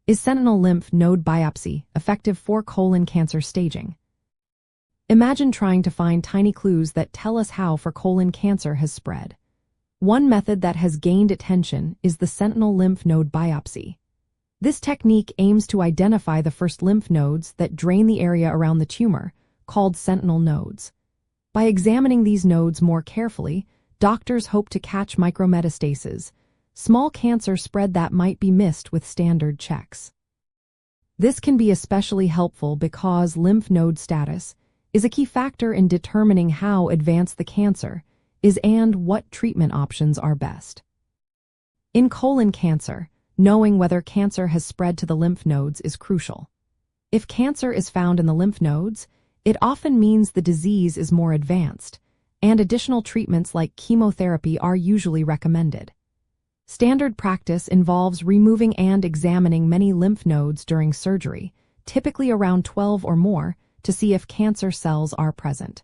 Is sentinel lymph node biopsy effective for colon cancer staging? Imagine trying to find tiny clues that tell us how colon cancer has spread. One method that has gained attention is the sentinel lymph node biopsy. This technique aims to identify the first lymph nodes that drain the area around the tumor, called sentinel nodes. By examining these nodes more carefully, doctors hope to catch micrometastases, small cancer spread that might be missed with standard checks. This can be especially helpful because lymph node status is a key factor in determining how advanced the cancer is and what treatment options are best. In colon cancer, knowing whether cancer has spread to the lymph nodes is crucial. If cancer is found in the lymph nodes, it often means the disease is more advanced, and additional treatments like chemotherapy are usually recommended. Standard practice involves removing and examining many lymph nodes during surgery, typically around 12 or more, to see if cancer cells are present.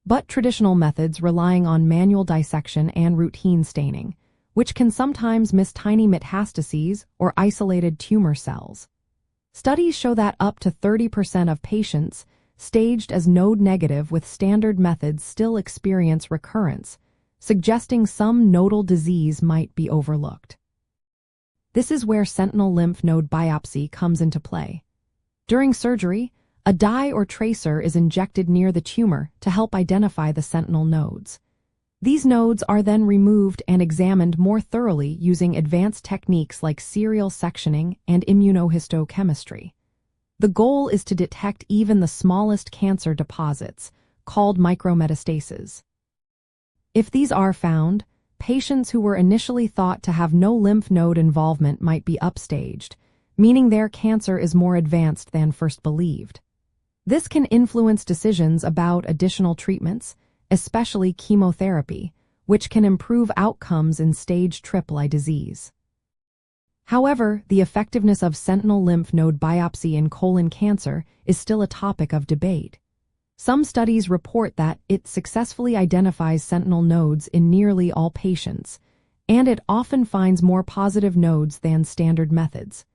But traditional methods relying on manual dissection and routine staining, which can sometimes miss tiny metastases or isolated tumor cells. Studies show that up to 30% of patients staged as node negative with standard methods still experience recurrence, suggesting some nodal disease might be overlooked. This is where sentinel lymph node biopsy comes into play. During surgery, a dye or tracer is injected near the tumor to help identify the sentinel nodes. These nodes are then removed and examined more thoroughly using advanced techniques like serial sectioning and immunohistochemistry. The goal is to detect even the smallest cancer deposits, called micrometastases. If these are found, patients who were initially thought to have no lymph node involvement might be upstaged, meaning their cancer is more advanced than first believed. This can influence decisions about additional treatments, especially chemotherapy, which can improve outcomes in stage IIII disease. However, the effectiveness of sentinel lymph node biopsy in colon cancer is still a topic of debate. Some studies report that it successfully identifies sentinel nodes in nearly all patients, and it often finds more positive nodes than standard methods.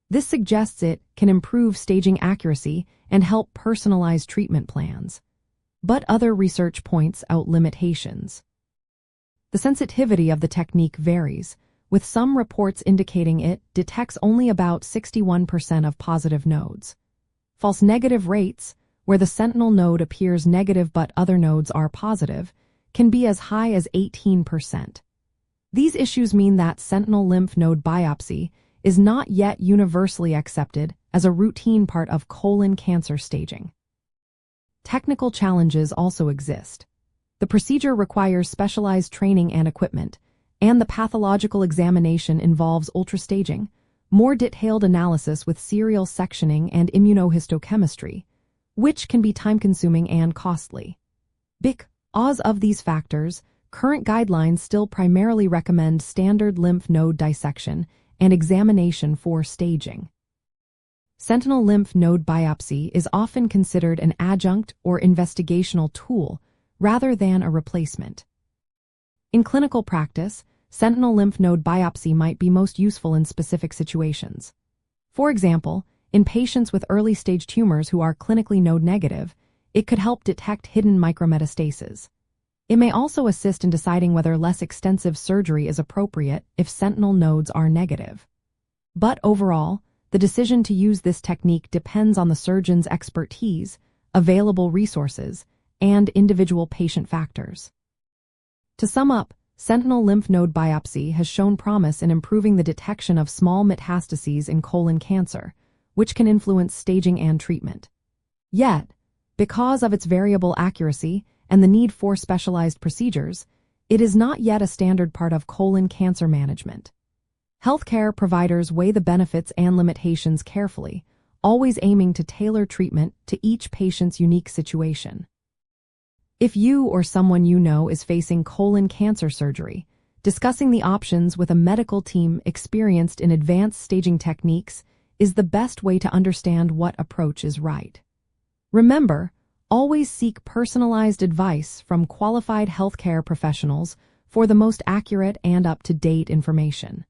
This suggests it can improve staging accuracy and help personalize treatment plans. But other research points out limitations. The sensitivity of the technique varies, with some reports indicating it detects only about 61% of positive nodes. False negative rates, where the sentinel node appears negative but other nodes are positive, can be as high as 18%. These issues mean that sentinel lymph node biopsy is not yet universally accepted as a routine part of colon cancer staging. Technical challenges also exist. The procedure requires specialized training and equipment, and the pathological examination involves ultrastaging, more detailed analysis with serial sectioning and immunohistochemistry, which can be time-consuming and costly. Because of these factors, current guidelines still primarily recommend standard lymph node dissection and examination for staging. Sentinel lymph node biopsy is often considered an adjunct or investigational tool rather than a replacement. In clinical practice, sentinel lymph node biopsy might be most useful in specific situations. For example, in patients with early-stage tumors who are clinically node negative, it could help detect hidden micrometastases. It may also assist in deciding whether less extensive surgery is appropriate if sentinel nodes are negative. But overall, the decision to use this technique depends on the surgeon's expertise, available resources, and individual patient factors. To sum up, sentinel lymph node biopsy has shown promise in improving the detection of small metastases in colon cancer, which can influence staging and treatment. Yet, because of its variable accuracy and the need for specialized procedures, it is not yet a standard part of colon cancer management. Healthcare providers weigh the benefits and limitations carefully, always aiming to tailor treatment to each patient's unique situation. If you or someone you know is facing colon cancer surgery, discussing the options with a medical team experienced in advanced staging techniques is the best way to understand what approach is right. Remember, always seek personalized advice from qualified healthcare professionals for the most accurate and up-to-date information.